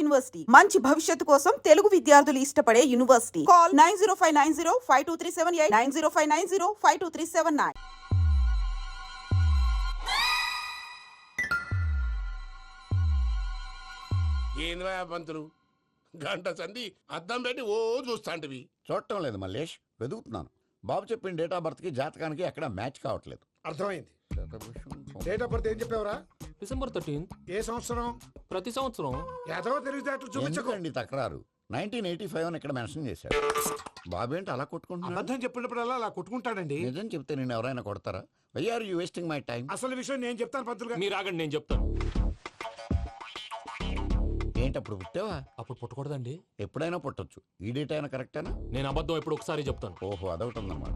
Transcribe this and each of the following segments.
University మంచి భవిష్యత్తు కోసం తెలుగు విద్యార్థులు ఇష్టపడే యూనివర్సిటీ. కాల్ 9059052378 9059052379. ఏంద్రా పంతులు గంట సంధి అద్దం పెట్టి ఓ చూస్తాంటివి. చూడటం లేదు మల్లేష్, వెతుకుతున్నాను. బాబు చెప్పిన డేట్ ఆఫ్ బర్త్ కి జాతకానికి ఎక్కడ మ్యాచ్ కావట్లేదు. అర్థమైంది. డేట్ ఆఫ్ బర్త్ ఏం చెప్పావురా? December 13th. ఏ సంవత్సరం? ప్రతి సంవత్సరం. యాదవ తెలివితేటలు చూపించకండి. ఎందుకండి తక్రారు? 1985 అని ఇక్కడ మెన్షన్ చేశారు. బాబు ఏంటి అలా కొట్టుకుంటున్నాడు? అబద్ధం చెప్పినప్పుడల్లా అలా కొట్టుకుంటాడండి. నిజం చెప్తే నేను ఎవరైనా కొడతారా? Why are you wasting my time? అసలు విషయం నేను చెప్తాను పంతులు గారు. మీరు ఆగండి, నేను చెప్తాను. ఏంటి అప్పుడు పుట్టావా? అప్పుడు పుట్టకూడదండి. ఎప్పుడైనా పుట్టొచ్చు. ఈ డేట్ అయినా కరెక్టేనా? నేను అబద్ధం ఎప్పుడు ఒకసారి చెప్తాను. ఓహో, అదొకటి ఉందన్నమాట.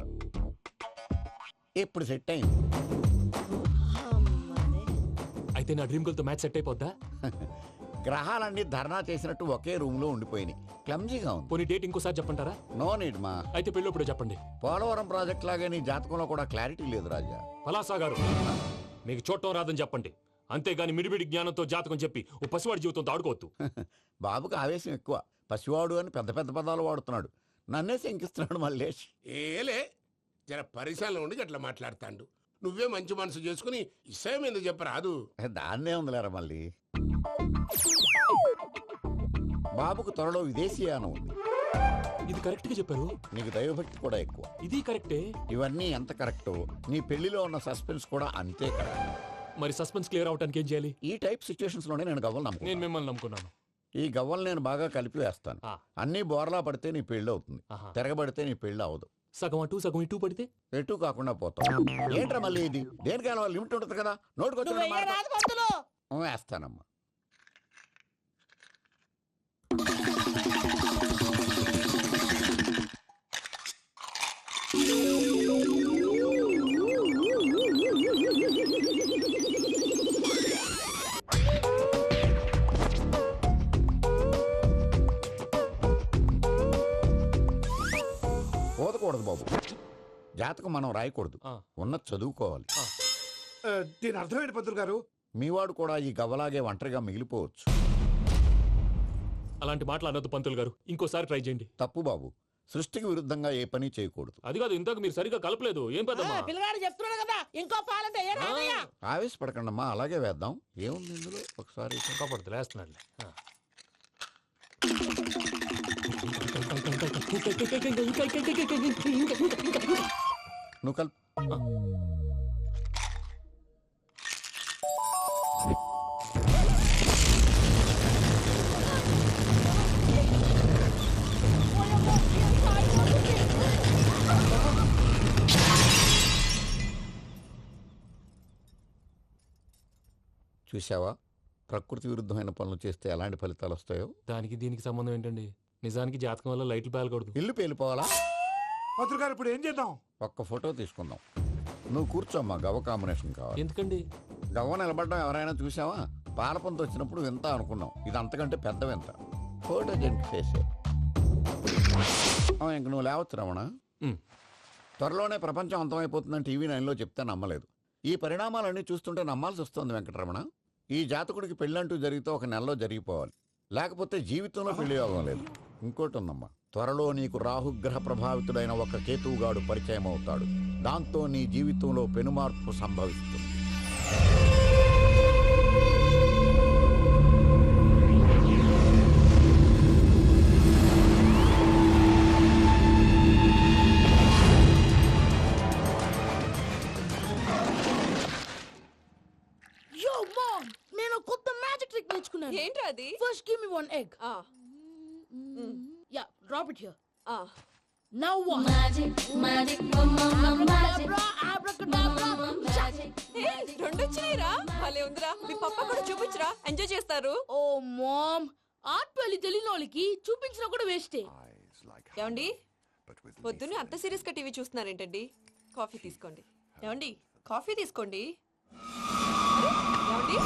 ఎప్పుడు సెట్ అయింది? అయితే నా డ్రీమ్ గర్ల్ తో మ్యాచ్ సెట్ అయిపోద్దా? గ్రహాలన్నీ ధర్నా చేసినట్టు ఒకే రూమ్ లో ఉండిపోయినాయి. క్లమ్జీగా ఉంది. పోనీ డేట్ ఇంకోసారి చెప్పంటారా? నో నీడ్ మా. అయితే పెళ్ళప్పుడు చెప్పండి. పోలవరం ప్రాజెక్ట్ లాగే నీ జాతకంలో కూడా క్లారిటీ లేదు రాజా. పలాసా గారు, మీకు చూడటం రాదని చెప్పండి. అంతేగాని మిడిమిడి జ్ఞానంతో జాతకం చెప్పి ఓ పసివాడి జీవితంతో ఆడుకోవద్దు. బాబుకి ఆవేశం ఎక్కువ. పసివాడు అని పెద్ద పెద్ద పదాలు వాడుతున్నాడు. నన్నే శంకిస్తున్నాడు మల్లేష్. ఏలే జర పరిశ్రమలో ఉండి అట్లా మాట్లాడతాండు. నువ్వే మంచి మనసు చేసుకుని ఇష్టం ఎందుకు చెప్పరాదు? దాన్నే ఉందిలేరా మళ్ళీ. బాబుకు త్వరలో విదేశీయానం ఉంది. ఇది కరెక్ట్ గా చెప్పారు. నీకు దైవభక్తి కూడా ఎక్కువ. ఇది కరెక్టే. ఇవన్నీ ఎంత కరెక్టో నీ పెళ్లిలో ఉన్న సస్పెన్స్ కూడా అంతే కరెక్ట్. మరి సస్పెన్స్ క్లియర్ అవడానికి ఏం చేయాలి? ఈ టైప్ సిచ్యువేషన్స్ లోనే నేను గవ్వలు నేను నమ్ముకున్నాను. మిమ్మల్ని నమ్ముకున్నాను. ఈ గవ్వలు నేను బాగా కలిపి వేస్తాను. అన్ని బోర్లా పడితే నీ పెళ్లి అవుతుంది. ఆహా. తిరగబడితే నీ పెళ్లి అవదు. సగం అటు సగం ఇటు పడితే ఎటు కాకుండా పోతాం. ఏంట్రా మళ్ళీ ఇది? దేనికైనా లిమిట్ ఉంటుంది కదా. నోటుకొచ్చిన వేస్తానమ్మా. పోదకూడదు బాబు. జాతకం మనం రాయకూడదు. ఉన్నది చదువుకోవాలి. దీని అర్థమైంది పంతులు గారు. మీవాడు కూడా ఈ గవ్వలాగే ఒంటరిగా మిగిలిపోవచ్చు. అలాంటి మాటలు అనొద్దు పంతులు గారు. ఇంకోసారి ట్రై చేయండి. తప్పు బాబు. సృష్టికి విరుద్ధంగా ఏ పని చేయకూడదు. అది కాదు, ఇంతకు మీరు సరిగా కలపలేదు. ఏం పెద్దమ్మా? పిల్లగాడు చెప్తున్నాడు కదా, ఇంకో పాలంటే ఆవేశపడకండమ్మా, అలాగే వేద్దాం. ఏముంది ఇందులో? ఒకసారి కాపాడుతు లేస్తున్నాడు. నువ్వు కల్. చూసావా, ప్రకృతి విరుద్ధమైన పనులు చేస్తే ఎలాంటి ఫలితాలు వస్తాయో. దానికి దీనికి సంబంధం ఏంటండి? నిజానికి జాతకం వల్ల లైట్లు పేలకూడదు. ఇల్లు పేలిపోవాలా? పంతులు గారు ఇప్పుడు ఏం చేద్దాం? ఒక్క ఫోటో తీసుకుందాం. నువ్వు కూర్చోమ్మా. గవ్వ కాంబినేషన్ కావాలి. ఎందుకండి? గవ్వ నిలబడ్డం ఎవరైనా చూసావా? పాలపంత వచ్చినప్పుడు వింత అనుకున్నాం. ఇది అంతకంటే పెద్ద వింత. ఫోటో జంక్ చేసే ఇంక నువ్వు లేవచ్చు రమణ. త్వరలోనే ప్రపంచం అంతమైపోతుందని టీవీ 9లో చెప్తే నమ్మలేదు. ఈ పరిణామాలన్నీ చూస్తుంటే నమ్మాల్సి వస్తుంది వెంకటరమణ. ఈ జాతకుడికి పెళ్ళంటూ జరిగితే ఒక నెలలో జరిగిపోవాలి. లేకపోతే జీవితంలో పెళ్లి యోగం లేదు. ఇంకోటి ఉందమ్మా, త్వరలో నీకు రాహుగ్రహ ప్రభావితుడైన ఒక కేతువుగాడు పరిచయం అవుతాడు. దాంతో నీ జీవితంలో పెనుమార్పు సంభవిస్తుంది. ఏంటి అది? First give me one egg. Yeah, drop it here. Now what? Magic, magic, abracadabra, abracadabra, magic. Hey, రెండు వచ్చినాయిరా. భలే ఉందిరా. మీ పప్ప కూడా చూపించరా, ఎంజాయ్ చేస్తారు. Oh mom, ఆర్ట్ పెళ్లి తెలియని వాళ్ళకి చూపించినా కూడా వేస్టే. ఏమండి, పొద్దున్నే అంత సీరియస్ గా టీవీ చూస్తున్నారేంటండి? కాఫీ తీసుకోండి. ఏమండి, కాఫీ తీసుకోండి. ఏమండి,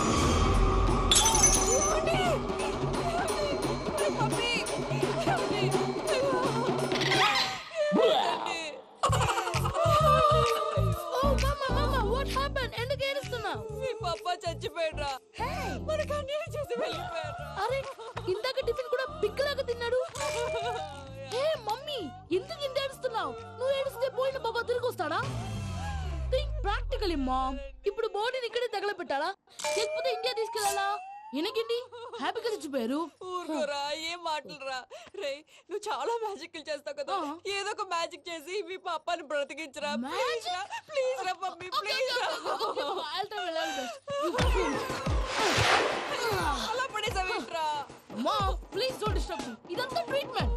ఎందుకు ఏడుస్తున్నావు? మీ పప్ప చచ్చిపోయాడ్రా. మనకు అన్యాయం చేసి వెళ్ళిపోయాడ్రా. అరే, ఇందాక ఏ మమ్మీ ఎందుకు ఇంత ఏడుస్తున్నావు? నువ్వు ఏడిస్తే పోయిన బాబా తిరిగి వస్తాడా? Think practically mom. ఇప్పుడు బాడీని ఇక్కడే తగలబెట్టాలా లేకపోతే ఇండియా తీసుకెళ్ళాలా? ఎనకండి హ్యాపీగా చచ్చిపోయారు. ఊరుకోరా, ఏం మాటలురా. రే, నువ్వు చాలా మ్యాజిక్ చేస్తావు కదా, ఏదో ఒక మ్యాజిక్ చేసి మీ పాపాని బ్రతికించరా. ప్లీజ్ రా, ప్లీజ్ రా మమ్మీ, ప్లీజ్ రా. అలా పడేసావేంట్రా? Mom please don't disturb me. ఇదంతా ట్రీట్మెంట్.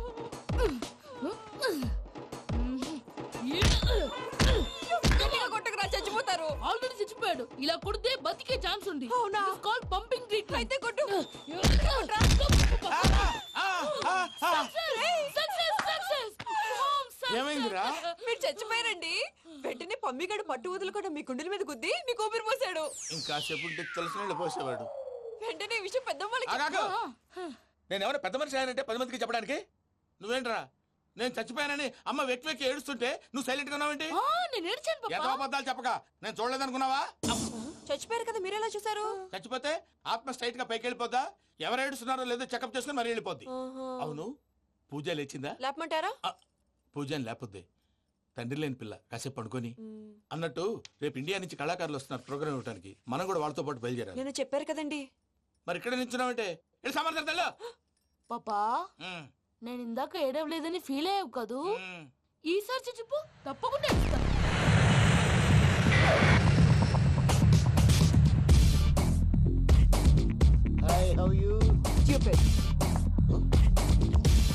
గట్టిగా కొట్టకురా, చచ్చిపోతారు. ఆల్రెడీ చచ్చిపోయాడు. ఇలా కొడితే బతికే ఛాన్స్ ఉంది. అవునా? Call pumping treatment. అయితే కొట్టు. ఏమైందిరా? మీరు చచ్చిపోయారండి. వెంటనే పమ్మిగాడు పట్టు వదులుకుండా మీ గుండెల మీద గుద్ది మీకు ఊపిరి పోసాడు. ఇంకా చెప్పు తెలిసిన వాళ్ళు పోసేవాడు. వెంటనే ఈ విషయం పెద్దవాళ్ళకి ఆగాగు. నేను ఎవరైనా పెద్ద మనిషి అయ్యానంటే 10 మందికి చెప్పడానికి నువ్వేంట్రా? నేను చచ్చిపోయానని అమ్మ వెక్కి వెక్కి ఏడుస్తుంటే నువ్వు సైలెంట్ గా ఉన్నావేంటి? నేను ఏడ్చాను ఎంతో పాపా. అబద్ధాలు చెప్పక నేను చూడలేదనుకున్నావా? చచ్చిపోయారు కదా, మీరెలా చూసారు? చచ్చిపోతే ఆత్మ స్ట్రైట్ గా పైకి వెళ్ళిపోద్దా? ఎవరు ఏడుస్తున్నారో లేదో చెకప్ చేసుకుని మరీ వెళ్ళిపోద్ది. అవును, పూజ లేచిందా? లేపమంటారా? పూజ అని లేకపోద్ది. తండ్రి లేని పిల్ల కాసేపు పడుకొని అన్నట్టు రేపు ఇండియా నుంచి కళాకారులు వస్తున్నారు ప్రోగ్రామ్ ఇవ్వడానికి. మనం కూడా వాళ్ళతో పాటు బయలుదేరాలి. నేను చెప్పారు కదండి. మరి ఇక్కడ నిల్చున్నావంటే వెళ్ళి సమర్థతల్లో. పాపా నేను ఇందాక ఏడవలేదని ఫీల్ అయ్యావు కదూ. ఈసారి చచ్చిపో, తప్పకుండా ఏడుస్తా.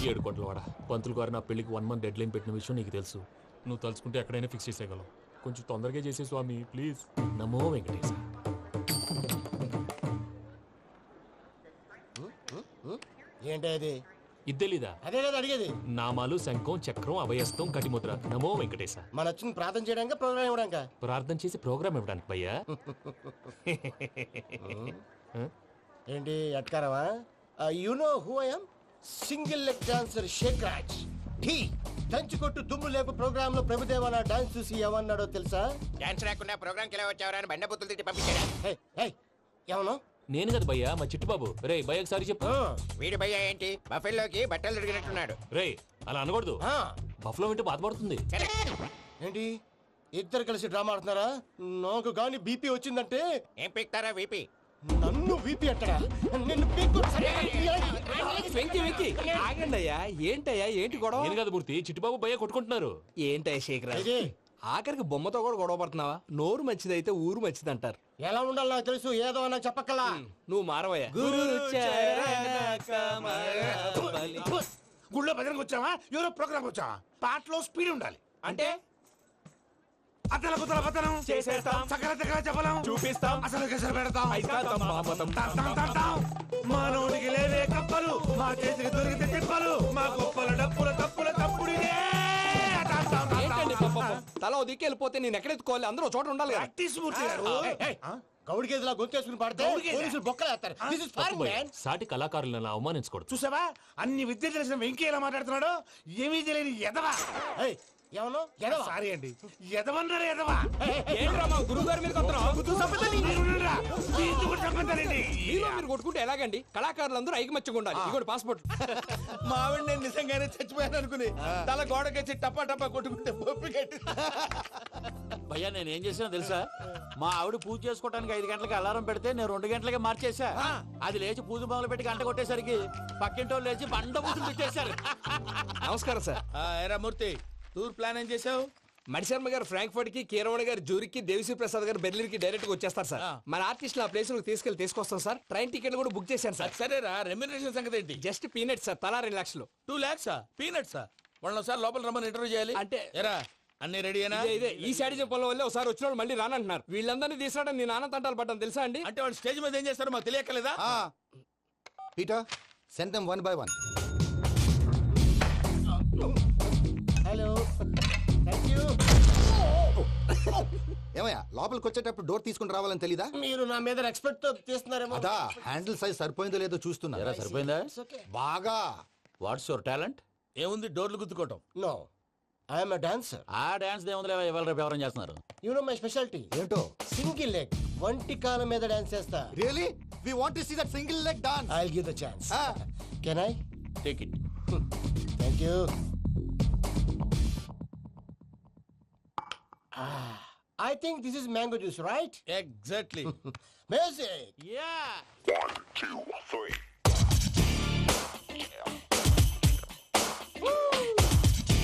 ఏడు కోట్ల వాడ పంతులు గారు నా పెళ్లికి 1 month డెడ్ లైన్ పెట్టిన విషయం నీకు తెలుసు. నువ్వు తలుచుకుంటే ఎక్కడైనా ఫిక్స్ చేసేయగలవు. కొంచెం తొందరగా చేసే స్వామి ప్లీజ్. నమో వెంకటేశ. ఏంటది? ఇది తెలీదా? అదే కదా అడిగేది. నామాలు శంఖం చక్రం అభయస్తం కటిముద్ర. నమో వెంకటేశ. మన వచ్చిన ప్రార్థన చేయడానికి ప్రోగ్రామ్ ఇవ్వడానికి. ప్రార్థన చేసి ప్రోగ్రామ్ ఇవ్వడానికి భయ్యా. ఏంటి ఎట్కారవా? You know who I am? Single leg dancer Sheikh Raj. టీ దంచుకొట్టు దుమ్ము లేపు ప్రోగ్రామ్ లో ప్రభుదేవ నా డాన్స్ చూసి ఏమన్నాడో తెలుసా? డాన్స్ రాకుండా ప్రోగ్రామ్ కి ఎలా వచ్చావరా అని బండ బుద్ధులు తిట్టి పంపించాడు. ఏమను? నేను కదా భయ్యా, మా చిట్టుబాబు. రే భయ్య ఒకసారి చెప్పు. వీడి భయ్య ఏంటి బఫెల్లోకి బట్టలు తిరిగినట్టున్నాడు. రే అలా అనకూడదు. బఫ్లో వింటే బాధపడుతుంది. ఏంటి ఇద్దరు కలిసి డ్రామా ఆడుతున్నారా? నాకు గాని బీపీ వచ్చిందంటే ఏం పీక్తారా వీపీ? నన్ను బీపీ అట్టడా? నిన్ను పీక్కు. వెంకీ వెంకీ ఆగండి అయ్యా. ఏంటయ్యా ఏంటి గొడవ? నేను కదా మూర్తి, చిట్టుబాబు భయ్య కొట్టుకుంటున్నారు. ఏంటయ్యా శేఖర్, ఆఖరికి బొమ్మతో కూడా గొడవ పడుతున్నావా? నోరు మంచిదైతే ఊరు మంచిది అంటారు. ఎలా ఉండాలి నాకు తెలుసు, ఏదో అన్నా చెప్పక్కలా. నువ్వు మారవయ్యా. గుళ్ళో భజనకు వచ్చావా? ఎవరో ప్రోగ్రామ్ వచ్చావా? పాటలో స్పీడ్ ఉండాలి. అంటే అతల కుతల పతనం చేసేస్తాం, సకల దగ్గర చెప్పలేం, చూపిస్తాం, అసలు గసలు పెడతాం, అయితాం, బాపతం. మానవుడికి లేవే కప్పలు, మా చేతికి దొరికితే తిప్పలు, మా గొప్పల డప్పుల తప్పుల తప్పుడిదే. ఏంటండి పాపం? తల ఓ దిక్కు వెళ్ళిపోతే నేను ఎక్కడెత్తుకోవాలి? అందరూ ఒక చోట ఉండాలి కదా. ప్రాక్టీస్ మూర్తి గారు. గౌడి గేదెలా గొంతేసుకుని పాడితే పోలీసులు బొక్కలు వేస్తారు. This is foreign, man. సాటి కళాకారులను అవమానించకూడదు. చూసావా అన్ని విద్య తెలిసిన వెంకీ ఎలా మాట్లాడుతున్నాడు? ఏమీ తెలియని ఎదవా. ఏమను? సారీ అండి, ఎదవన్నారు ఎదవా. ఏంట్రా మా గురువు గారి మీద మీరు కొట్టుకుంటే ఎలాగండి? కళాకారులందరూ ఐకమత్యంగా ఉండాలి. ఇగోటి పాస్పోర్ట్. మా ఆవిడ నేను నిజంగానే చచ్చిపోయాను అనుకుని తల గోడకొచ్చి టపా టపా కొట్టుకుంటే బొప్పి కట్టి. భయ్యా నేను ఏం చేసినా తెలుసా? మా ఆవిడ పూజ చేసుకోవడానికి 5 గంటలకి అలారం పెడితే నేను 2 గంటలకి మార్చేసా. అది లేచి పూజ మొదలు పెట్టి గంట కొట్టేసరికి పక్కింటి వాళ్ళు లేచి బండ పూజలు పెట్టేశారు. నమస్కారం సార్. ఎరా మూర్తి, టూర్ ప్లాన్ ఏం చేసావు? మణిశర్మ గారు ఫ్రాంక్ఫర్ట్ కి, కీరవాణి గారు జూరికి, దేవిశ్రీ ప్రసాద్ గారు బెర్లిన్ కి డైరెక్ట్ గా వచ్చేస్తారు సార్. మన ఆర్టిస్ట్ ఆ ప్లేస్ తీసుకొస్తాం సార్. ట్రైన్ టికెట్ కూడా బుక్ చేశాను సార్. సరేరా, రెమ్యూనరేషన్ సంగతి ఏంటి? జస్ట్ పీనట్ సార్, తలా 2 లక్షలు. 2 lakhs పీనట్సా? వాళ్ళని ఒకసారి లోపల రమ్మని ఇంటర్వ్యూ చేయాలి. అంటే ఎరా అన్ని రెడీయేనా? ఇదే ఈ శాడిజం పొలం వల్లే ఒకసారి వచ్చిన వాళ్ళు మళ్ళీ రానంటున్నారు. వీళ్ళందరినీ తీసుకురావడం నేను ఆనంద తంటాలు పడ్డాను తెలుసా అండి. అంటే వాళ్ళు స్టేజ్ మీద ఏం చేస్తారో మాకు తెలియక్కలేదా? Peter send them 1 by 1. Hello, thank you. ఏమయ్యా లోపలికి వచ్చేటప్పుడు డోర్ తీసుకుని రావాలని తెలీదా? మీరు నా మీద ఎక్స్పెక్ట్ తో తీస్తున్నారేమో. అదా హ్యాండిల్ సైజ్ సరిపోయిందో లేదో చూస్తున్నా. సరిపోయిందా? బాగా. What's your talent? ఏముంది, డోర్లు గుద్దుకోవటం. No, I'm a dancer. ఆ డాన్స్ దేవుందిలే, ఇవాళ రేపు ఎవరైనా చేస్తున్నారు. You know my speciality. ఏంటో? సింగిల్ లెగ్, వంటి కాలం మీద డాన్స్ చేస్తా. Really we want to see that single leg dance. I will give the chance. Can I? Take it. Thank you. I think this is mango juice, right? Exactly. Music. Yeah.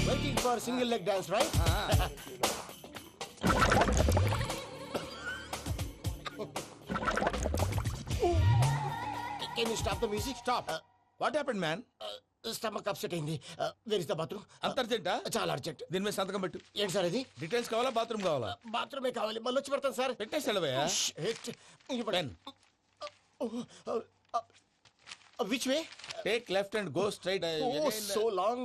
Waiting for single leg dance, right? Can you stop the music? Stop. What happened man? Stomach upset అయింది. Where is the bathroom? అంత అర్జెంటా? చాలా urgent. దీని మీద సంతకం పెట్టు. ఏంటి sir ఇది? డీటెయిల్స్ కావాలా బాత్రూమ్ కావాలా? బాత్రూమే కావాలి, మళ్ళీ వచ్చి పెడతాను సార్. పెట్టేసి వెళ్ళవయ్యా. Pen. Which way? Take left and go straight. Oh, so long.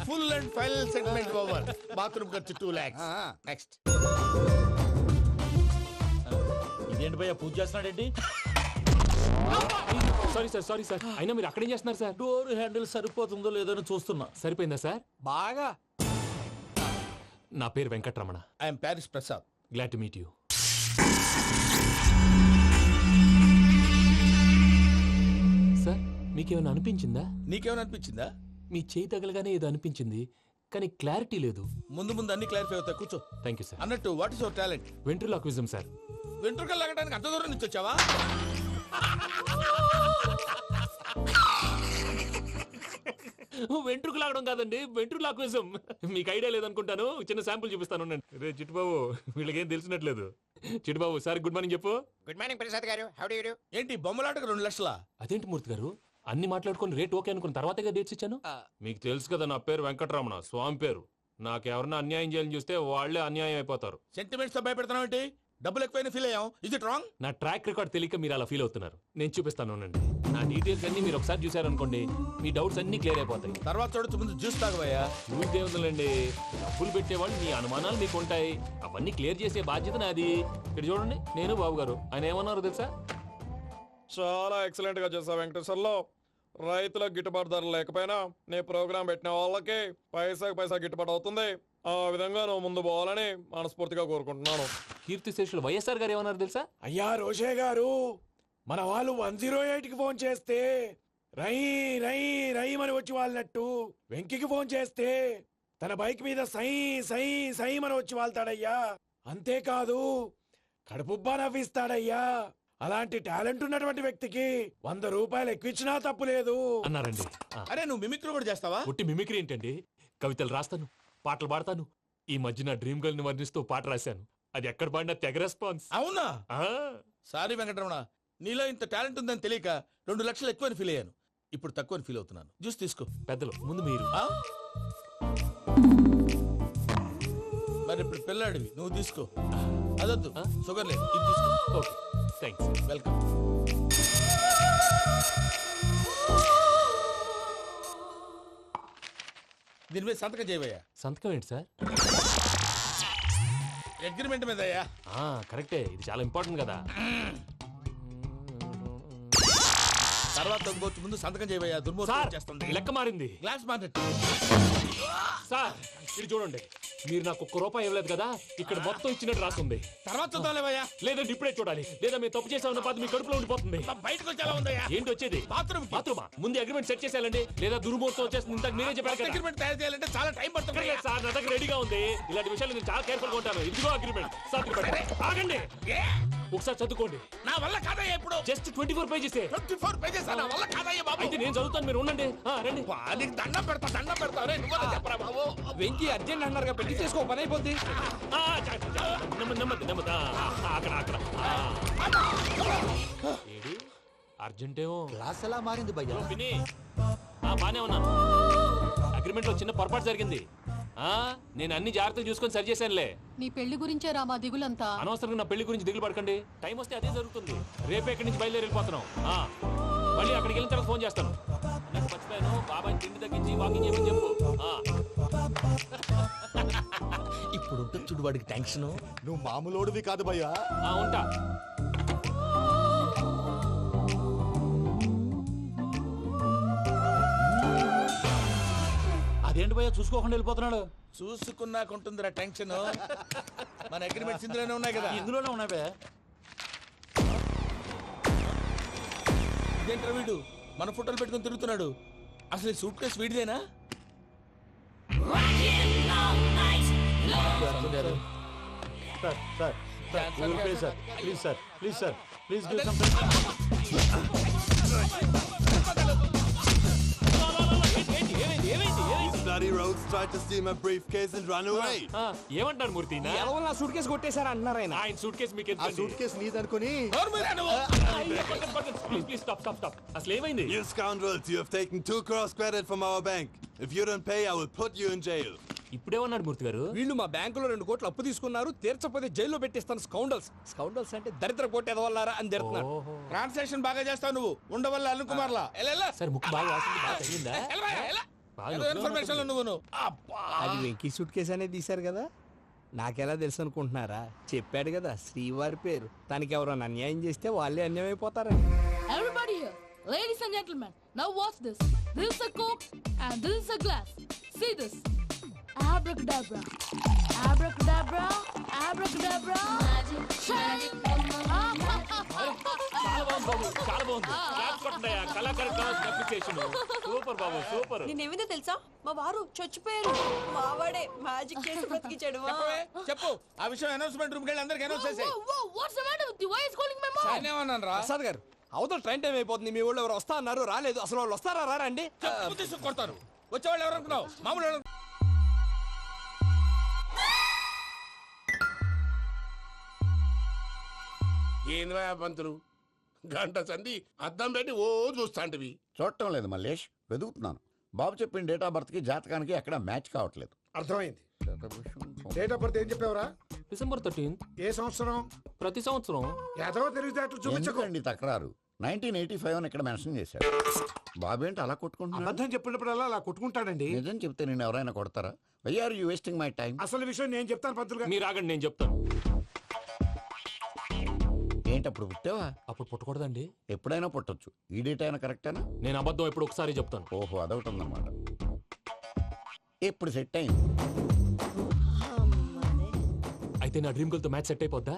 Full and final segment over. Bathroom ఖర్చు 2 lakhs. నెక్స్ట్. ఇదేంటి భయ్యా పూజ చేస్తున్నాడేంటి? సారీ సార్ అయినా మీరు అక్కడేం చేస్తున్నారు సార్? డోర్ హ్యాండిల్ సరిపోతుందో లేదో అని చూస్తున్నా. సరిపోయిందా సార్? బాగా. నా పేరు Venkatramana. I'm Paris Prasad. Glad to meet you. Sir మీకేమైనా అనిపించిందా? నీకేమైనా అనిపించిందా? మీ చేయి తగలగానే ఏదో అనిపించింది కానీ క్లారిటీ లేదు. ముందు ముందు అన్ని క్లారిఫై అవుతాయి, కూర్చో. Thank you sir. అన్నట్టు what is your talent? Ventriloquism sir. వెంట్రుకలు లాగడానికి అంత దూరం నుంచి వచ్చావా? వెంట్రుకు లాగడం కాదండి, వెంట్రులాక్విజం. మీకు ఐడియా లేదనుకుంటాను, చిన్న శాంపుల్ చూపిస్తాను. రే చిట్టుబాబు, వీళ్ళకేం తెలిసినట్లేదు. చిట్టుబాబు సార్ గుడ్ మార్నింగ్ చెప్పు. Good morning Prasad garu. How do you do? ఏంటి బొమ్మలాటకు 2 లక్షలా? అదేంటి మూర్తి గారు, అన్ని మాట్లాడుకుని రేట్ ఓకే అనుకున్న తర్వాతగా డేట్స్ ఇచ్చాను. మీకు తెలుసు కదా నా పేరు వెంకటరమణ, స్వామి పేరు. నాకెవరన్నా అన్యాయం చేయాలని చూస్తే వాళ్లే అన్యాయం అయిపోతారు. సెంటిమెంట్స్ తో భయపెడతావు ఏంటి? డబ్బులు ఎక్కువైనా ఫీల్ అయ్యాం. Is it wrong? నా ట్రాక్ రికార్డ్ తెలియక మీరు అలా ఫీల్ అవుతున్నారు. నేను చూపిస్తాను ఉండండి. నా డీటెయిల్స్ అన్ని మీరు ఒకసారి చూసారనుకోండి, మీ డౌట్స్ అన్ని క్లియర్ అయిపోతాయి. తర్వాత చూడొచ్చు, ముందు జ్యూస్ తాగబోయా. చూస్తే ఉందండి, డబ్బులు పెట్టేవాళ్ళు మీ అనుమానాలు మీకు ఉంటాయి, అవన్నీ క్లియర్ చేసే బాధ్యత నాది. ఇక్కడ చూడండి, నేను బాబు గారు. ఆయన ఏమన్నారు తెలుసా? చాలా ఎక్సలెంట్ గా చేసావు వెంకటేశ్వర్లో. రైతులకు గిట్టుబాటు ధర లేకపోయినా నీ ప్రోగ్రాం పెట్టిన వాళ్ళకి పైసాకి పైసా గిట్టుబాటు అవుతుంది. ఆ విధంగా నువ్వు ముందు పోవాలని మనస్ఫూర్తిగా కోరుకుంటున్నాను. కీర్తి శేషులు వైఎస్ఆర్ గారు ఏమన్నారు తెలుసా? అయ్యా రోషే గారు, మన వాళ్ళు 108కి ఫోన్ చేస్తే రై రై రై అని వచ్చి వాళ్ళనట్టు, వెంకికి ఫోన్ చేస్తే తన బైక్ మీద సై సై సై అని వచ్చి వాళ్తాడయ్యా. అంతేకాదు కడుపుబ్బా నవ్విస్తాడయ్యా. అలాంటి టాలెంట్ ఉన్నటువంటి వ్యక్తికి 100 రూపాయలు ఎక్కువిచ్చినా తప్పు లేదు అన్నారండి. అరే నువ్వు మిమిక్రీ కూడా చేస్తావా? పుట్టి మిమిక్రీ ఏంటండి, కవితలు రాస్తాను, పాటలు పాడతాను. ఈ మధ్య నా డ్రీమ్ గర్ల్ ని వర్ణిస్తూ పాట రాశాను, అది ఎక్కడ పాడినా తెగ రెస్పాన్స్. అవునా? సారీ వెంకటరమణ, నీలో ఇంత టాలెంట్ ఉందని తెలియక 2 లక్షలు ఎక్కువని ఫీల్ అయ్యాను. ఇప్పుడు తక్కువని ఫీల్ అవుతున్నాను. జ్యూస్ తీసుకో. పెద్దలు ముందు మీరు. మరి ఇప్పుడు పిల్లాడివి, నువ్వు తీసుకో. అదొద్దు, షుగర్ లేదు, ఇది తీసుకో. Okay thanks. వెల్కమ్. దీని మీద సంతకం చేయవయ్యా. సంతకం ఏంటి సార్? అగ్రిమెంట్ మీద అయ్యా. కరెక్టే, ఇది చాలా ఇంపార్టెంట్ కదా. తర్వాత ఇంకొచ్చి ముందు సంతకం చేయవయ్యా. దుర్మోహం చేస్తుంది. లెక్క మారింది. Glass market. సార్ ఇది చూడండి, మీరు నాకు 1 రూపాయి ఇవ్వలేదు కదా, ఇక్కడ మొత్తం ఇచ్చినట్టు రాస్తుంది. తర్వాత చూద్దాంలేవయ్యా. లేదంటే ఇప్పుడే చూడాలి, లేదా మేము తప్పు చేసామన్న బాధ మీ కడుపులో ఉండిపోతుంది. బయటకు వచ్చి ఎలా ఉందయ్యా? ఏంటి వచ్చేది? బాత్రూమా? ముందు అగ్రిమెంట్ సెట్ చేసేయాలండి, లేదా దుర్మూర్తం వచ్చేస్తుంది. ఇంతకు మీరే చెప్పారు కదా. అగ్రిమెంట్ తయారు చేయాలంటే చాలా టైం పడుతుంది సార్. నా దగ్గర రెడీగా ఉంది. ఇలాంటి విషయాలు నేను చాలా కేర్ఫుల్ గా ఉంటాను. ఇదిగో అగ్రిమెంట్. ఆగండి, ఒకసారి చదువుకోండి. నా వల్ల కాదయ్యా. ఇప్పుడు జస్ట్ 24 పేజెస్. 24 పేజెస్ నా వల్ల కాదయ్యా బాబు. అయితే నేను చదువుతాను, మీరు ఉండండి. రండి. నీకు దండం పెడతా. రే నువ్వు చెప్పరా బాబు. వెంకీ అర్జెంట్ అన్నారుగా, పెళ్లి చేసుకో, పని అయిపోద్ది. నెమ్మది. అక్కడ ఏడి అర్జెంటేమో. క్లాస్ ఎలా మారింది భయ్యా? బానే ఉన్నాను. అగ్రిమెంట్ లో చిన్న పొరపాటు జరిగింది. నేను అన్ని జాగ్రత్తలు చూసుకొని సరి చేశానులే. నీ పెళ్లి గురించే రా మా దిగులంతా. అనవసరంగా నా పెళ్లి గురించి దిగులు పడకండి. టైం వస్తే అదే జరుగుతుంది. రేపే ఇక్కడి నుంచి బయలుదేరి వెళ్ళిపోతున్నాం. మళ్ళీ అక్కడికి వెళ్ళిన తర్వాత ఫోన్ చేస్తాను. నాకు మర్చిపోయాను, బాబాయ్ తిండి తగ్గించి వాకింగ్ చేయమని చెప్పు. ఇప్పుడు ఉంటుంది చూడు వాడికి టెన్షన్. నువ్వు మామూలోడివి కాదు భయ్యా. ఉంటా. అదేంటి భయ్యా చూసుకోకుండా వెళ్ళిపోతున్నాడు? చూసుకున్నాకుంటుందిరా టెన్షన్. మన అగ్రిమెంట్స్ ఇందులోనే ఉన్నాయి కదా. ఇందులోనే ఉన్నాయి భయ్యా. ఇదేంట్రా వీడు మన ఫోటోలు పెట్టుకొని తిరుగుతున్నాడు. అసలు ఈ సూట్ కేసు వీడిదేనా? ఏమంటారు మూర్తి ఎవరు నా సూట్ కేసు కొట్టేశారు అంటున్నారు ఆయన. ఆయన సూట్ కేసు మీకు ఆ సూట్ కేసు నీదనుకుని please please stop stop stop. అసలు ఏమైంది? You scoundrels, you have taken 2 crores credit from our bank. If you don't pay, I will put you in jail. ఇప్పుడేమన్నాడు మూర్తి గారు? వీళ్ళు మా బ్యాంకులో 2 కోట్లు అప్పు తీసుకున్నారు, తీర్చకపోతే జైల్లో పెట్టిస్తాను. స్కౌండల్స్ స్కౌండల్స్ అంటే దరిద్ర కోట ఎదవల్లారా అని తిడుతున్నాడు. ట్రాన్సాక్షన్ బాగా చేస్తావు నువ్వు, ఉండవల్ల అల్లు కుమార్లా. సార్ ముక్కు బాగా వాసింది, బాగా తగ్గిందా? బాగా ఇన్ఫర్మేషన్ నువ్వు. అది వెంకీ సూట్ కేసు అనేది తీశారు కదా, నాకెలా తెలుసు అనుకుంటున్నారా? చెప్పాడు కదా శ్రీవారి పేరు. తనకి ఎవరైనా అన్యాయం చేస్తే వాళ్ళే అన్యాయం అయిపోతారని. Everybody here, ladies and gentlemen, now watch this. This is a Coke and this is a glass. See this. Abracadabra. Abracadabra. Abracadabra. Magic. చాలా బాగుంది బాబు, చాలా బాగుంది. క్లాప్స్ కొట్టండియా, కళాకారు అప్లికేషన్. సూపర్ బాబు, సూపర్. నేనేమిందో తెలుసా, మా వారు చచ్చిపోయారు. మావాడే మ్యాజిక్ చేసి బ్రతికించాడు. చెప్పు ఆ విషయం అనౌన్స్మెంట్ రూమ్ కి వెళ్ళి అందరికి అనౌన్స్ చేసేయ్. What's the matter with you? Why is calling my mom? నేనేమన్నాను రా? ప్రసాద్ గారు, అవతల ట్రైన్ టైం అయిపోతుంది. మీ వాళ్ళు ఎవరు వస్తా అన్నారు, రాలేదు. అసలు వాళ్ళు వస్తారా రారా అండి? చెప్పు తీసుకు కొడతారు. వచ్చేవాళ్ళు ఎవరు అనుకున్నావు? మామూలు ఎవరు? ఏంద్రా పంతులు, గంట సంధి అద్దం పెట్టి ఓ చూస్తాంటివి. చూడటం లేదు మల్లేష్, వెతుకుతున్నాను. బాబు చెప్పిన డేట్ ఆఫ్ బర్త్ కి జాతకానికి ఎక్కడ మ్యాచ్ కావట్లేదు. అర్థమైంది. డేట్ ఆఫ్ బర్త్ ఏం చెప్పావురా? December 13th. ఏ సంవత్సరం? ప్రతి సంవత్సరం. ఎదవ తెలివితేటలు చూపించకు. ఎందుకండి తక్రారు? 1985 అని ఇక్కడ మెన్షన్ చేశాడు. బాబు ఏంటి అలా కొట్టుకుంటున్నాడు? అబద్ధం చెప్పినప్పుడల్లా అలా కొట్టుకుంటాడండి. నిజం చెప్తే నేను ఎవరైనా కొడతారా? Why are you wasting my time? అసలు విషయం నేను చెప్తాను పంతులు గారు. మీరు ఆగండి, నేను చెప్తాను. ఏంటి అప్పుడు పుట్టావా? అప్పుడు పుట్టకూడదండి. ఎప్పుడైనా పుట్టొచ్చు. ఈ డేట్ అయినా కరెక్టేనా? నేను అబద్ధం ఎప్పుడు ఒకసారి చెప్తాను. ఓహో, అదొకటి ఉందన్నమాట. ఎప్పుడు సెట్ అయింది? అయితే నా డ్రీమ్ గర్ల్ తో మ్యాచ్ సెట్ అయిపోద్దా?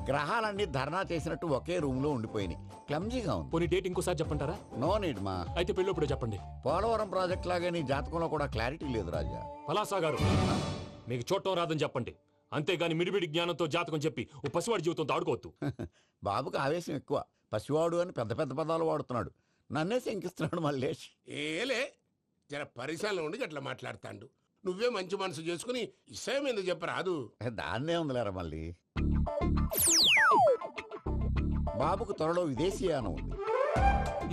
గ్రహాలన్నీ ధర్నా చేసినట్టు ఒకే రూమ్ లో ఉండిపోయినాయి. క్లమ్జీగా ఉంది. పోనీ డేట్ ఇంకోసారి చెప్పంటారా? నో నీడ్ మా. అయితే పెళ్ళప్పుడు చెప్పండి. పోలవరం ప్రాజెక్ట్ లాగే నీ జాతకంలో కూడా క్లారిటీ లేదు రాజా. పలాసా గారు, మీకు చూడటం రాదని చెప్పండి. అంతేగాని మిడిమిడి జ్ఞానంతో జాతకం చెప్పి ఓ పసివాడి జీవితంతో ఆడుకోవద్దు. బాబుకి ఆవేశం ఎక్కువ. పసివాడు అని పెద్ద పెద్ద పదాలు వాడుతున్నాడు. నన్నే శంకిస్తున్నాడు మల్లేష్. ఏలే, జర పరిశ్రమలో ఉండి అట్లా మాట్లాడతాండు. నువ్వే మంచి మనసు చేసుకుని ఇష్టం ఎందుకు చెప్పరాదు? దాన్నే ఉందిలేరా మళ్ళీ. బాబుకు త్వరలో విదేశీయానం ఉంది.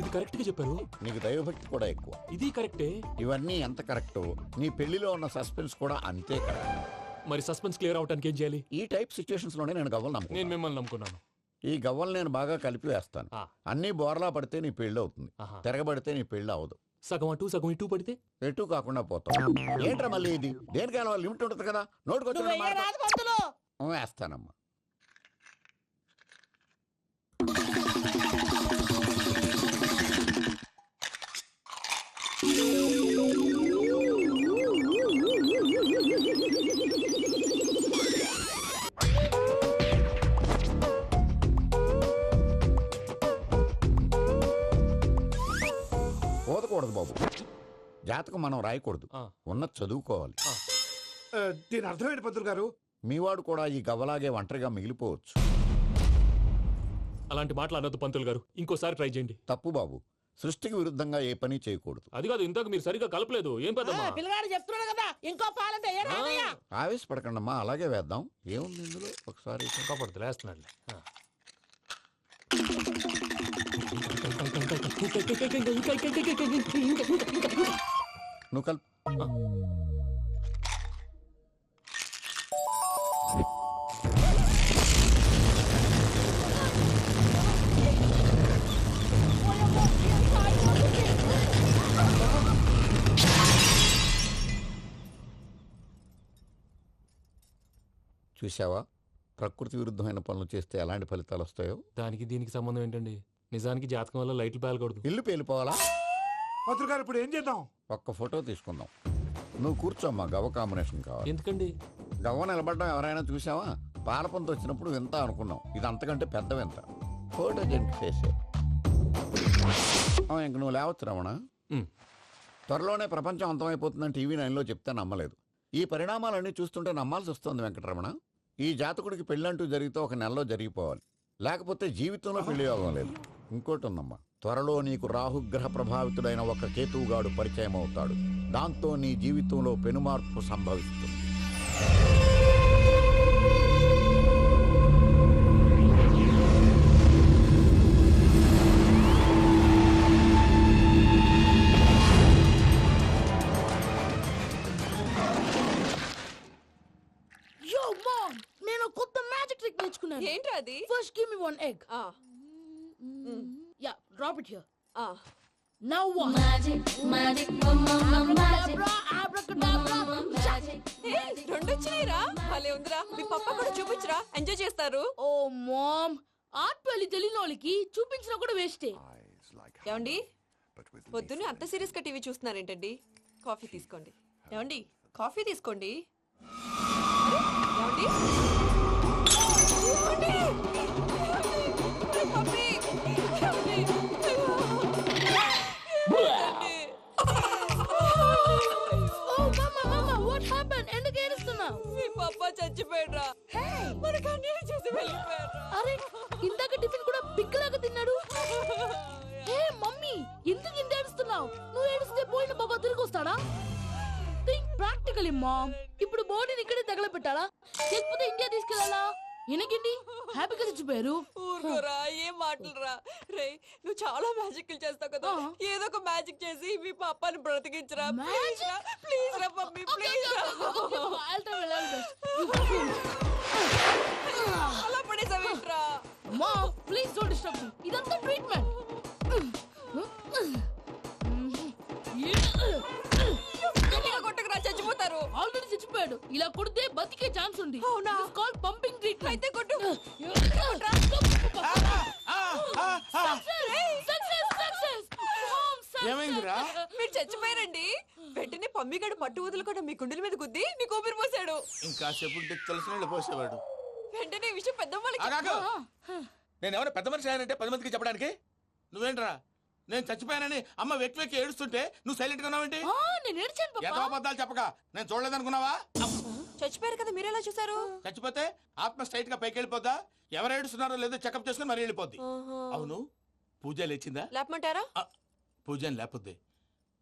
ఇది కరెక్ట్ గా చెప్పారు. నీకు దైవభక్తి కూడా ఎక్కువ. ఇది కరెక్టే. ఇవన్నీ ఎంత కరెక్టో నీ పెళ్లిలో ఉన్న సస్పెన్స్ కూడా అంతే కరెక్ట్. మరి సస్పెన్స్ క్లియర్ అవడానికి ఏం చేయాలి? ఈ టైప్ సిచ్యువేషన్స్ లోనే నేను గవ్వలు నమ్ముకున్నాను. నేను మిమ్మల్ని నమ్ముకున్నాను. ఈ గవ్వలు నేను బాగా కలిపి వేస్తాను. అన్ని బోర్లా పడితే నీ పెళ్లి అవుతుంది, తిరగబడితే నీ పెళ్లి అవదు. సగం అటు సగం ఇటు పడితే ఎటు కాకుండా పోతాం. ఏంట్రా మళ్ళీ ఇది? దేనికైనా లిమిట్ ఉంటుంది కదా. నోటుకొచ్చి వేస్తానమ్మా. పోదకూడదు బాబు. జాతకం మనం రాయకూడదు, ఉన్నది చదువుకోవాలి. దీని అర్థమైంది పంతులు గారు. మీవాడు కూడా ఈ గవ్వలాగే ఒంటరిగా మిగిలిపోవచ్చు. అలాంటి మాటలు అనొద్దు పంతులు గారు. ఇంకోసారి ట్రై చేయండి. తప్పు బాబు. సృష్టికి విరుద్ధంగా ఏ పని చేయకూడదు. అది కాదు, ఇంతకు మీరు సరిగా కలపలేదు. ఏం పెద్దమ్మా? పిల్లగాడు చెప్తున్నాడు కదా, ఇంకో పాలంటే ఆవేశపడకండమ్మా, అలాగే వేద్దాం. ఏముంది ఇందులో? ఒకసారి కాపాడుతు లేస్తున్నాడు. నువ్వు కల్. చూసావా, ప్రకృతి విరుద్ధమైన పనులు చేస్తే ఎలాంటి ఫలితాలు వస్తాయో. దానికి దీనికి సంబంధం ఏంటండి? నిజానికి జాతకం వల్ల లైట్లు పేలకూడదు. ఇల్లు పేలిపోవాలా? పంతులు గారు ఇప్పుడు ఏం చేద్దాం? ఒక్క ఫోటో తీసుకుందాం. నువ్వు కూర్చోమ్మా, గవ్వ కాంబినేషన్ కావాలి. ఎందుకండి? గవ్వ నిలబడ్డం ఎవరైనా చూసావా? పాలపంత వచ్చినప్పుడు వింత అనుకున్నాం, ఇది అంతకంటే పెద్ద వింత. ఫోటో జంప్ చేసే ఇంక నువ్వు లేవచ్చు రమణ. త్వరలోనే ప్రపంచం అంతమైపోతుందని టీవీ 9లో చెప్తే నమ్మలేదు. ఈ పరిణామాలన్నీ చూస్తుంటే నమ్మాల్సి వస్తుంది వెంకటరమణ. ఈ జాతకుడికి పెళ్ళంటూ జరిగితే ఒక నెలలో జరిగిపోవాలి, లేకపోతే జీవితంలో పెళ్లి యోగం లేదు. ఇంకోటి ఉందమ్మా, త్వరలో నీకు రాహుగ్రహ ప్రభావితుడైన ఒక కేతువుగాడు పరిచయం అవుతాడు. దాంతో నీ జీవితంలో పెనుమార్పు సంభవిస్తుంది. Yo, mom! నేను కొత్త మ్యాజిక్ ట్రిక్ నేర్చుకున్నాను. ఏంట్రా అది? First give me one egg. ఆ, Yeah, drop it here. ఆ. Now what? Magic, Abracadabra, abracadabra. ఏయ్, రెండు వచ్చినాయిరా. భలే ఉందిరా. మీ పప్ప కూడా చూపించరా, ఎంజాయ్ చేస్తారు. ఓ మామ్, ఆర్ట్ పెళ్లి తెలియని వాళ్ళకి చూపించినా కూడా వేస్టే. ఏమండి, పొద్దున్నే అంత సీరియస్ గా టీవీ చూస్తున్నారేంటండి? కాఫీ తీసుకోండి. ఏమండి, కాఫీ తీసుకోండి. ఏమండి? ఏమండి? కాఫీ. ఏమండి? ఓ మామా, what happened? ఎందుకు ఏడుస్తున్నావు? మీ పప్ప చచ్చిపోయాడురా. మనకు అన్యాయం చేసి వెళ్ళిపోయాడురా. అరే, ఇందాక టిఫిన్ కూడా పిక్కలాగా తిన్నాడు. హే మమ్మీ, ఎందుకు ఇంత ఏడుస్తున్నావు? నువ్వు ఏడిస్తే పోయిన బాబా తిరిగి వస్తాడా? Think practically mom. ఇప్పుడు బాడీని ఇక్కడే తగలబెట్టాలా, లేకపోతే ఇండియా తీసుకెళ్ళాలా? ఎనకండి హ్యాపీగా చచ్చిపోయారు. ఊరుకోరా, ఏం మాటలురా. రే, నువ్వు చాలా మ్యాజిక్ చేస్తావు కదా, ఏదో ఒక మ్యాజిక్ చేసి మీ పాపాని బ్రతికించరా. ప్లీజ్ రా, ప్లీజ్ రా మమ్మీ, ప్లీజ్ రా. అలా పడేసావేంట్రా? Mom, please don't disturb me. ఇదంతా ట్రీట్మెంట్. గట్టిగా కొట్టకురా, చచ్చిపోతారు. ఆల్రెడీ చచ్చిపోయాడు. ఇలా కొడితే బతికే ఛాన్స్ ఉంది. అవునా? Called pumping treatment. అయితే కొట్టు. ఏమైందిరా? మీరు చచ్చిపోయారండి. వెంటనే పమ్మిగాడు పట్టు వదులుకుండా మీ గుండెల మీద గుద్ది మీకు ఊపిరి పోసాడు. ఇంకా చెప్పు తెలిసిన వాళ్ళు పోసేవాడు. వెంటనే ఈ విషయం పెద్దవాళ్ళకి ఆగాగు. నేను ఎవరైనా పెద్ద మనిషి అయ్యానంటే 10 మందికి చెప్పడానికి? నువ్వేంట్రా, నేను చచ్చిపోయానని అమ్మ వెక్కి వెక్కి ఏడుస్తుంటే నువ్వు సైలెంట్ గా ఉన్నావేంటి? నేను ఏడ్చాను ఎంతో పాపా. అబద్ధాలు చెప్పక నేను చూడలేదనుకున్నావా? చచ్చిపోయారు కదా, మీరెలా చూసారు? చచ్చిపోతే ఆత్మ స్ట్రైట్ గా పైకి వెళ్ళిపోద్దా? ఎవరు ఏడుస్తున్నారో లేదో చెకప్ చేసుకుని మరీ వెళ్ళిపోద్ది. అవును, పూజ లేచిందా? లేపమంటారా? పూజ అని లేకపోద్ది.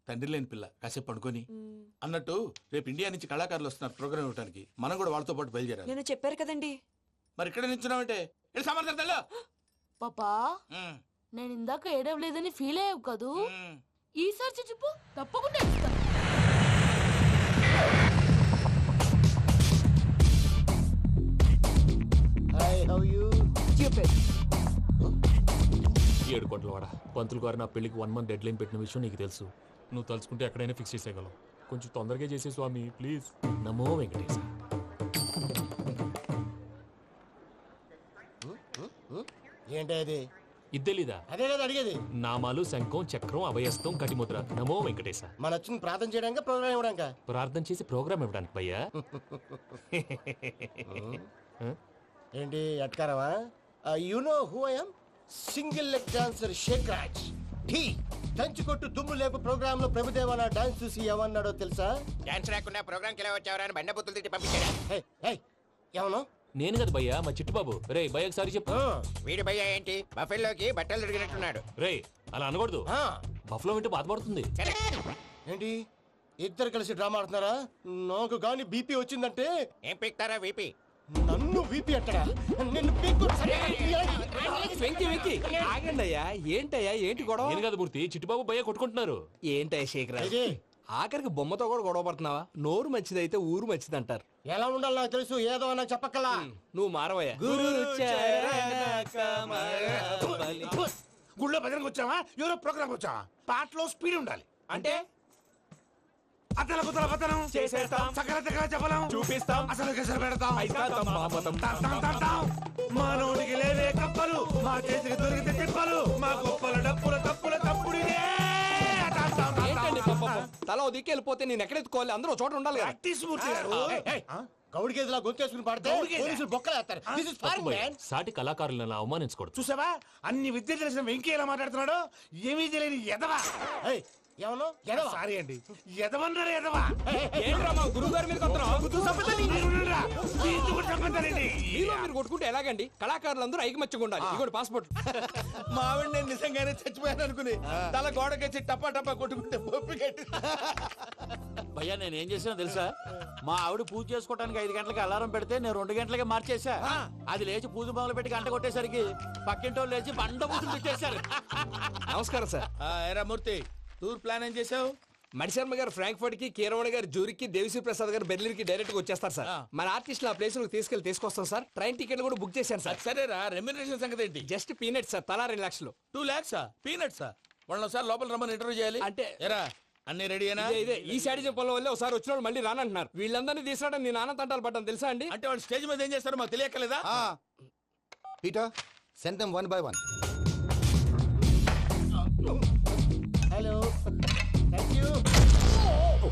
తండ్రి లేని పిల్ల కాసేపు పడుకొని. అన్నట్టు రేపు ఇండియా నుంచి కళాకారులు వస్తున్నారు ప్రోగ్రామ్ ఇవ్వడానికి. మనం కూడా వాళ్ళతో పాటు బయలుదేరాలి. నేను చెప్పారు కదండి. మరి ఇక్కడ నిల్చున్నావంటే వెళ్ళి సమర్థతల్లో. పాపా, నేను ఇందాక ఏడవలేదని ఫీల్ అయ్యావు కదూ? ఈసారి చచ్చిపో, తప్పకుండా ఏడుస్తా. Hi, how you? 7 కోట్ల వాడ పంతులు గారు నా పెళ్లికి 1 మంత్ డెడ్ లైన్ పెట్టిన విషయం నీకు తెలుసు. నువ్వు తలుచుకుంటే ఎక్కడైనా ఫిక్స్ చేసేయగలవు. కొంచెం తొందరగా చేసే స్వామి ప్లీజ్. నమో వెంకటేశ. ఏంటి అది? ఇది తెలీదా? అదే కదా అడిగేది. నామాలు, శంఖం, చక్రం, అభయస్తం, కటిముద్ర. నమో వెంకటేశ. మన వచ్చిన ప్రార్థన చేయడానికి, ప్రోగ్రామ్ ఇవ్వడానికి. ప్రార్థన చేసి ప్రోగ్రామ్ ఇవ్వడానికి భయ్యా. ఏంటి ఎట్కారమా? You know who I am? Single leg dancer Sheikh Raj. టీ దంచుకొట్టు దుమ్ము లేపు ప్రోగ్రామ్ లో ప్రభుదేవ నా డాన్స్ చూసి ఏమన్నాడో తెలుసా? డాన్స్ రాకుండా ప్రోగ్రామ్ కి ఎలా వచ్చావరా అని బండ బుద్ధులు తిట్టి పంపించాడా? ఏమను? నేను కదా భయ్యా, మా చిట్టుబాబు. రే భయ్య ఒకసారి చెప్పు. వీడి భయ్య ఏంటి బఫెల్లోకి బట్టలు తిరిగినట్టున్నాడు. రే అలా అనకూడదు, బఫ్లో వింటే బాధపడుతుంది. ఏంటి ఇద్దరు కలిసి డ్రామా ఆడుతున్నారా? నాకు గాని బీపీ వచ్చిందంటే ఏం పీక్తారా వీపీ? నన్ను బీపీ అట్టడా? నిన్ను పీక్కు. వెంకి వెంకి ఆగండి అయ్యా. ఏంటయ్యా, ఏంటి గొడవ? నేను కదా మూర్తి, చిట్టుబాబు భయ్య కొట్టుకుంటున్నారు. ఏంటయ్యా శేఖర్, ఆఖరికి బొమ్మతో కూడా గొడవ పడుతున్నావా? నోరు మంచిదైతే ఊరు మంచిది అంటారు. ఎలా ఉండాలి నాకు తెలుసు, ఏదో అన్నా చెప్పక్కలా. నువ్వు మారవయ్యా. గుళ్ళో భజనకు వచ్చావా, ఎవరో ప్రోగ్రామ్ వచ్చావా? పాటలో స్పీడ్ ఉండాలి. అంటే అతల కుతల పతనం చేసేస్తాం, సకల దగ్గర చెప్పలేం, చూపిస్తాం, అసలు గసలు పెడతాం. అయితాం, పాపతం. మానవుడికి లేవే కప్పలు, మా చేతికి దొరికితే తిప్పలు, మా గొప్పల డప్పుల తప్పుల తప్పుడిదే. ఏంటండి పాపం? తల దిక్కి వెళ్ళిపోతే నేను ఎక్కడెత్తుకోవాలి? అందరూ ఒక చోట ఉండాలి కదా. ప్రాక్టీస్ మూర్తి గారు. గౌడి గేదెలా గొంతేసుకుని పాడితే పోలీసులు బొక్కలు వేస్తారు. This is foreign, man. సాటి కళాకారులను అవమానించకూడదు. చూసావా అన్ని విద్య తెలిసిన వెంకీ ఎలా మాట్లాడుతున్నాడు? ఏమీ తెలియని ఎదవా. ఏయ్, ఏమన్నావు? ఎడవా? సారీ అండి, ఎదవన్నారు ఎదవా. ఏంట్రా మా గురువు గారి మీద మీరు కొట్టుకుంటే ఎలాగండి? కళాకారులందరూ ఐకమత్యంగా ఉండాలి. ఇగోండి పాస్పోర్ట్. మా ఆవిడ నేను నిజంగానే చచ్చిపోయాను అనుకుని తల గోడకొచ్చి టపా టపా కొట్టుకుంటే బొప్పి కట్టి. భయ్యా నేనేం చేసినా తెలుసా? మా ఆవిడ పూజ చేసుకోవడానికి 5 గంటలకి అలారం పెడితే నేను 2 గంటలకి మార్చేసా. అది లేచి పూజ మొదలు పెట్టి గంట కొట్టేసరికి పక్కింటి వాళ్ళు లేచి బండ పూజలు పెట్టేశారు. నమస్కారం సార్. ఎరా మూర్తి, టూర్ ప్లాన్ ఏం చేసావు? మణిశర్మ గారు ఫ్రాంక్ఫర్ట్ కి, కీరవాణి గారు జూరికి, దేవిశ్రీ ప్రసాద్ గారు బెర్లిన్ కి డైరెక్ట్ గా వచ్చేస్తారు సార్. మన ఆర్టిస్ట్ ఆ ప్లేస్ తీసుకొస్తాం సార్. ట్రైన్ టికెట్ కూడా బుక్ చేశాను సార్. సరేరా, రెమ్యూనరేషన్ సంగతి ఏంటి? జస్ట్ పీనట్ సార్, తలా 2 లక్షలు. 2 lakhs పీనట్సా? వాళ్ళని ఒకసారి లోపల రమ్మని ఇంటర్వ్యూ చేయాలి. అంటే ఎరా అన్ని రెడీయేనా? ఇదే ఈ సైడ్ చెప్పడం వల్ల ఒకసారి వచ్చిన వాళ్ళు మళ్ళీ రానంటున్నారు. వీళ్ళందరినీ తీసుకురావడం నేను నాన్న తంటాలు పడ్డాను తెలుసా అండి. అంటే వాళ్ళు స్టేజ్ మీద ఏం చేస్తారో మాకు తెలియక్కలేదా? Peter, send them one by one.